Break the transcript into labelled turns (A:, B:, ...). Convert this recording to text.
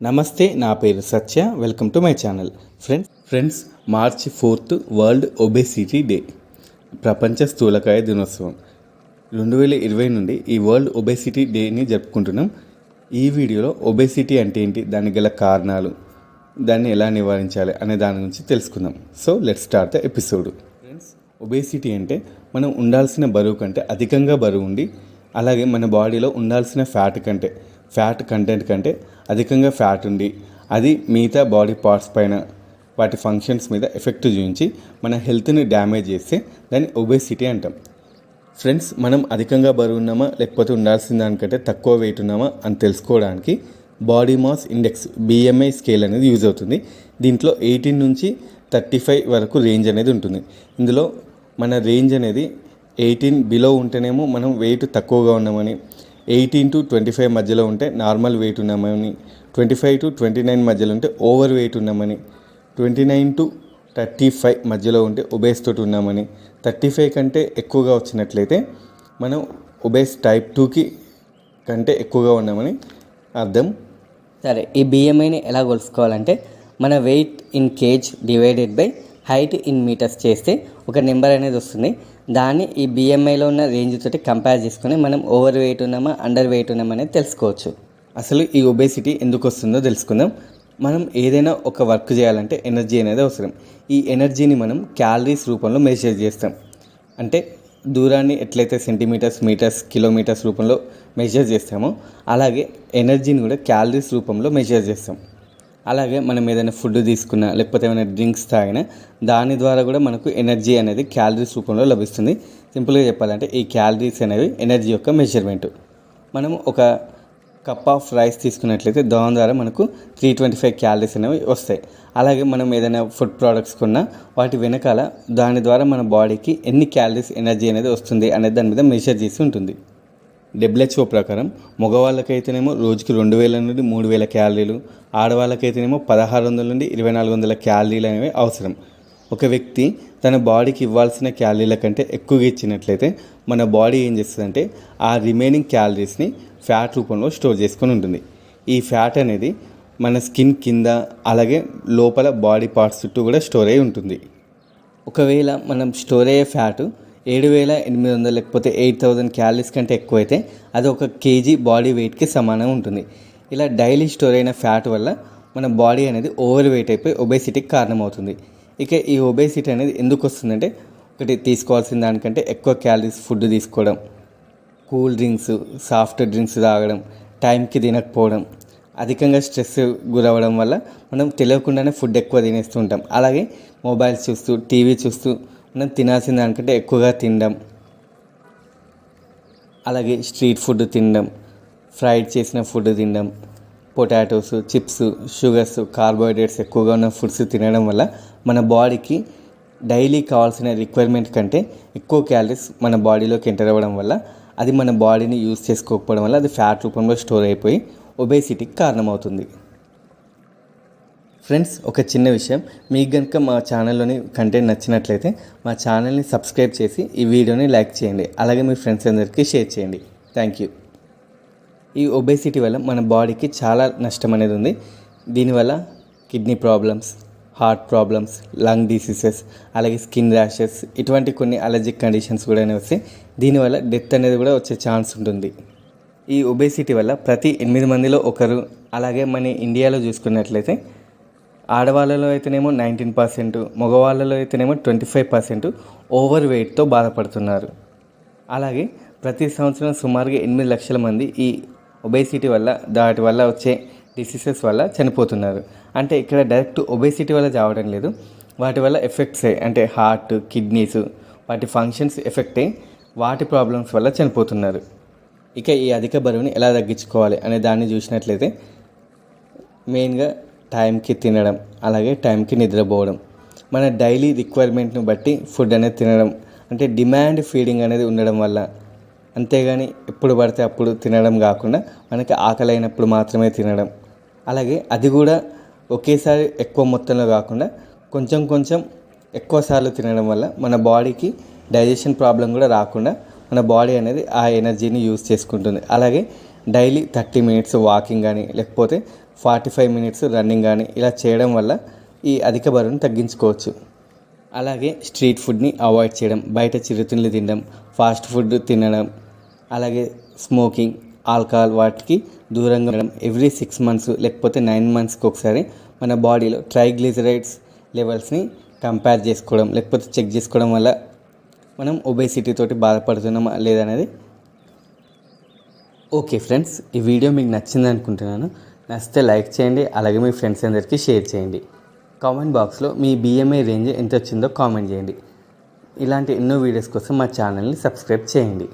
A: నమస్తే, నా పేరు Satya. Welcome to my channel. Friends March 4 world obesity day, ప్రపంచ స్థూలకాయ దినోత్సవం. 2020 నుండి ఈ వరల్డ్ ఒబేసిటీ డేని జరుపుకుంటున్నాం. ఈ వీడియోలో ఒబేసిటీ అంటే ఏంటి, దానికి గల కారణాలు, దాన్ని ఎలా నివారించాలి అనే దాని గురించి తెలుసుకుందాం. So let's start the episode. Friends, obesity అంటే మనం ఉండాల్సిన బరువు కంటే అధికంగా బరువు ఉండి, అలాగే మన బాడీలో ఉండాల్సిన ఫ్యాట్ కంటెంట్ కంటే అధికంగా ఫ్యాట్ ఉండి, అది మిగతా బాడీ పార్ట్స్ పైన, వాటి ఫంక్షన్స్ మీద ఎఫెక్ట్ చూపించి మన హెల్త్ని డ్యామేజ్ చేస్తే దాన్ని ఒబేసిటీ అంటాం. ఫ్రెండ్స్, మనం అధికంగా బరువు ఉన్నామా లేకపోతే ఉండాల్సిన దానికంటే తక్కువ వెయిట్ ఉన్నామా అని తెలుసుకోవడానికి body mass index BMI scale అనేది యూజ్ అవుతుంది. దీంట్లో 18 నుంచి 35 వరకు రేంజ్ అనేది ఉంటుంది. ఇందులో మన రేంజ్ అనేది 18 బిలో ఉంటేనేమో మనం వెయిట్ తక్కువగా ఉన్నామని, 18 to 25 మధ్యలో ఉంటే నార్మల్ వెయిట్ ఉన్నామని, 25 to 29 మధ్యలో ఉంటే ఓవర్ వెయిట్ ఉన్నామని, 29 to 35 మధ్యలో ఉంటే ఒబేస్ తోటి ఉన్నామని, 35 కంటే ఎక్కువగా వచ్చినట్లయితే మనం ఒబేస్ టైప్ 2కి కంటే ఎక్కువగా ఉన్నామని అర్థం.
B: సరే, ఈ BMIని ఎలా కొలుసుకోవాలంటే మన weight in kg divided by height in metres చేస్తే ఒక నెంబర్ అనేది వస్తుంది. దాన్ని ఈ BMIలో ఉన్న రేంజ్ తోటి కంపేర్ చేసుకొని మనం ఓవర్ వెయిట్ ఉన్నామా అండర్ వెయిట్ ఉన్నామా అనేది తెలుసుకోవచ్చు.
A: అసలు ఈ ఒబేసిటీ ఎందుకు వస్తుందో తెలుసుకుందాం. మనం ఏదైనా ఒక వర్క్ చేయాలంటే ఎనర్జీ అనేది అవసరం. ఈ ఎనర్జీని మనం క్యాలరీస్ రూపంలో మెజర్ చేస్తాం. అంటే దూరాన్ని ఎట్లయితే సెంటీమీటర్స్, మీటర్స్, కిలోమీటర్స్ రూపంలో మెజర్ చేస్తామో, అలాగే ఎనర్జీని కూడా క్యాలరీస్ రూపంలో మెజర్ చేస్తాం. అలాగే మనం ఏదైనా ఫుడ్ తీసుకున్నా లేకపోతే ఏమైనా డ్రింక్స్ తాగినా దాని ద్వారా కూడా మనకు ఎనర్జీ అనేది క్యాలరీస్ రూపంలో లభిస్తుంది. సింపుల్గా చెప్పాలంటే ఈ క్యాలరీస్ అనేవి ఎనర్జీ యొక్క మెజర్మెంట్. మనం ఒక కప్ ఆఫ్ రైస్ తీసుకున్నట్లయితే దాని ద్వారా మనకు 325 క్యాలరీస్ అనేవి వస్తాయి. అలాగే మనం ఏదైనా ఫుడ్ ప్రోడక్ట్స్ కొన్నా వాటి వెనకాల దాని ద్వారా మన బాడీకి ఎన్ని క్యాలరీస్ ఎనర్జీ అనేది వస్తుంది అనేది దాని మీద మెజర్ చేసి ఉంటుంది. WHO ప్రకారం మగవాళ్ళకైతేనేమో రోజుకి 2000 నుండి 3000 క్యాలరీలు, ఆడవాళ్ళకైతేనేమో 1600 నుండి 2400 క్యాలరీలు అనేవి అవసరం. ఒక వ్యక్తి తన బాడీకి ఇవ్వాల్సిన క్యాలరీల కంటే ఎక్కువగా ఇచ్చినట్లయితే మన బాడీ ఏం చేస్తుందంటే ఆ రిమైనింగ్ క్యాలరీస్ని ఫ్యాట్ రూపంలో స్టోర్ చేసుకొని ఉంటుంది. ఈ ఫ్యాట్ అనేది మన స్కిన్ కింద, అలాగే లోపల బాడీ పార్ట్స్ చుట్టూ కూడా స్టోర్ అయి ఉంటుంది.
B: ఒకవేళ మనం స్టోర్ అయ్యే ఫ్యాట్ 7800 లేకపోతే 8000 క్యాలరీస్ కంటే ఎక్కువైతే అది 1 kg బాడీ వెయిట్కి సమానం ఉంటుంది. ఇలా డైలీ స్టోర్ అయిన ఫ్యాట్ వల్ల మన బాడీ అనేది ఓవర్ వెయిట్ అయిపోయి ఒబేసిటీకి కారణమవుతుంది. ఇక ఈ ఒబేసిటీ అనేది ఎందుకు వస్తుందంటే, ఒకటి తీసుకోవాల్సిన దానికంటే ఎక్కువ క్యాలరీస్ ఫుడ్ తీసుకోవడం, కూల్ డ్రింక్స్, సాఫ్ట్ డ్రింక్స్ తాగడం, టైంకి తినకపోవడం, అధికంగా స్ట్రెస్ గురవ్వడం వల్ల మనం తెలియకుండానే ఫుడ్ ఎక్కువ తినేస్తూ ఉంటాం. అలాగే మొబైల్స్ చూస్తూ, టీవీ చూస్తూ మనం తినాల్సిన దానికంటే ఎక్కువగా తినడం, అలాగే స్ట్రీట్ ఫుడ్ తినడం, ఫ్రైడ్ చేసిన ఫుడ్ తినడం, పొటాటోస్, చిప్స్, షుగర్స్, కార్బోహైడ్రేట్స్ ఎక్కువగా ఉన్న ఫుడ్స్ తినడం వల్ల మన బాడీకి డైలీ కావాల్సిన రిక్వైర్మెంట్ కంటే ఎక్కువ క్యాలరీస్ మన బాడీలోకి ఎంటర్ అవ్వడం వల్ల అది మన బాడీని యూజ్ చేసుకోకపోవడం వల్ల అది ఫ్యాట్ రూపంలో స్టోర్ అయిపోయి ఒబేసిటీకి కారణమవుతుంది. ఫ్రెండ్స్, ఒక చిన్న విషయం, మీకు కనుక మా ఛానల్లోని కంటెంట్ నచ్చినట్లయితే మా ఛానల్ని సబ్స్క్రైబ్ చేసి ఈ వీడియోని లైక్ చేయండి. అలాగే మీ ఫ్రెండ్స్ అందరికీ షేర్ చేయండి. Thank you. ఈ ఒబేసిటీ వల్ల మన బాడీకి చాలా నష్టం అనేది ఉంది. దీనివల్ల kidney problems, heart problems, lung diseases, అలాగే స్కిన్ ర్యాషెస్, ఇటువంటి కొన్ని అలర్జిక్ కండిషన్స్ కూడా వస్తాయి. దీనివల్ల డెత్ అనేది కూడా వచ్చే ఛాన్స్ ఉంటుంది. ఈ ఒబేసిటీ వల్ల ప్రతి 8 మందిలో ఒకరు, అలాగే మన ఇండియాలో చూసుకున్నట్లయితే ఆడవాళ్ళలో అయితేనేమో 19%, మగవాళ్ళలో అయితేనేమో 25% ఓవర్ వెయిట్తో బాధపడుతున్నారు. అలాగే ప్రతి సంవత్సరం సుమారుగా 8 లక్షల మంది ఈ ఒబేసిటీ వల్ల, దాటి వల్ల వచ్చే డిసీజెస్ వల్ల చనిపోతున్నారు. అంటే ఇక్కడ డైరెక్ట్ ఒబేసిటీ వల్ల చావడం లేదు, వాటి వల్ల ఎఫెక్ట్స్ అయ్యి, అంటే హార్ట్, కిడ్నీస్, వాటి ఫంక్షన్స్ ఎఫెక్ట్ అయ్యి వాటి ప్రాబ్లమ్స్ వల్ల చనిపోతున్నారు. ఇక ఈ అధిక బరువుని ఎలా తగ్గించుకోవాలి అనే దాన్ని చూసినట్లయితే మెయిన్గా టైంకి తినడం, అలాగే టైంకి నిద్రపోవడం, మన డైలీ రిక్వైర్మెంట్ని బట్టి ఫుడ్ అనేది తినడం, అంటే డిమాండ్ ఫీడింగ్ అనేది ఉండడం వల్ల, అంతేగాని ఎప్పుడు పడితే అప్పుడు తినడం కాకుండా మనకి ఆకలి అయినప్పుడు మాత్రమే తినడం, అలాగే అది కూడా ఒకేసారి ఎక్కువ మొత్తంలో కాకుండా కొంచెం కొంచెం ఎక్కువసార్లు తినడం వల్ల మన బాడీకి డైజెషన్ ప్రాబ్లం కూడా రాకుండా మన బాడీ అనేది ఆ ఎనర్జీని యూజ్ చేసుకుంటుంది. అలాగే డైలీ 30 minutes వాకింగ్ కానీ లేకపోతే 45 మినిట్స్ రన్నింగ్ కానీ ఇలా చేయడం వల్ల ఈ అధిక బరువును తగ్గించుకోవచ్చు. అలాగే స్ట్రీట్ ఫుడ్ని అవాయిడ్ చేయడం, బయట చిరుతిండ్లు తినడం, ఫాస్ట్ ఫుడ్ తినడం, అలాగే స్మోకింగ్, ఆల్కహాల్ వాటికి దూరంగా ఉండడం. ఎవ్రీ 6 మంత్స్ లేకపోతే 9 మంత్స్కి ఒకసారి మన బాడీలో ట్రైగ్లిజరైడ్స్ లెవెల్స్ని కంపేర్ చేసుకోవడం లేకపోతే చెక్ చేసుకోవడం వల్ల మనం ఒబేసిటీ తోటి బాధపడుతున్నామా లేదనేది. ఓకే ఫ్రెండ్స్, ఈ వీడియో మీకు నచ్చింది అనుకుంటున్నాను. నచ్చితే లైక్ చేయండి, అలాగే మీ ఫ్రెండ్స్ అందరికీ షేర్ చేయండి. కామెంట్ బాక్స్లో మీ BMI రేంజ్ ఎంత వచ్చిందో కామెంట్ చేయండి. ఇలాంటి ఎన్నో వీడియోస్ కోసం మా ఛానల్ని సబ్స్క్రైబ్ చేయండి.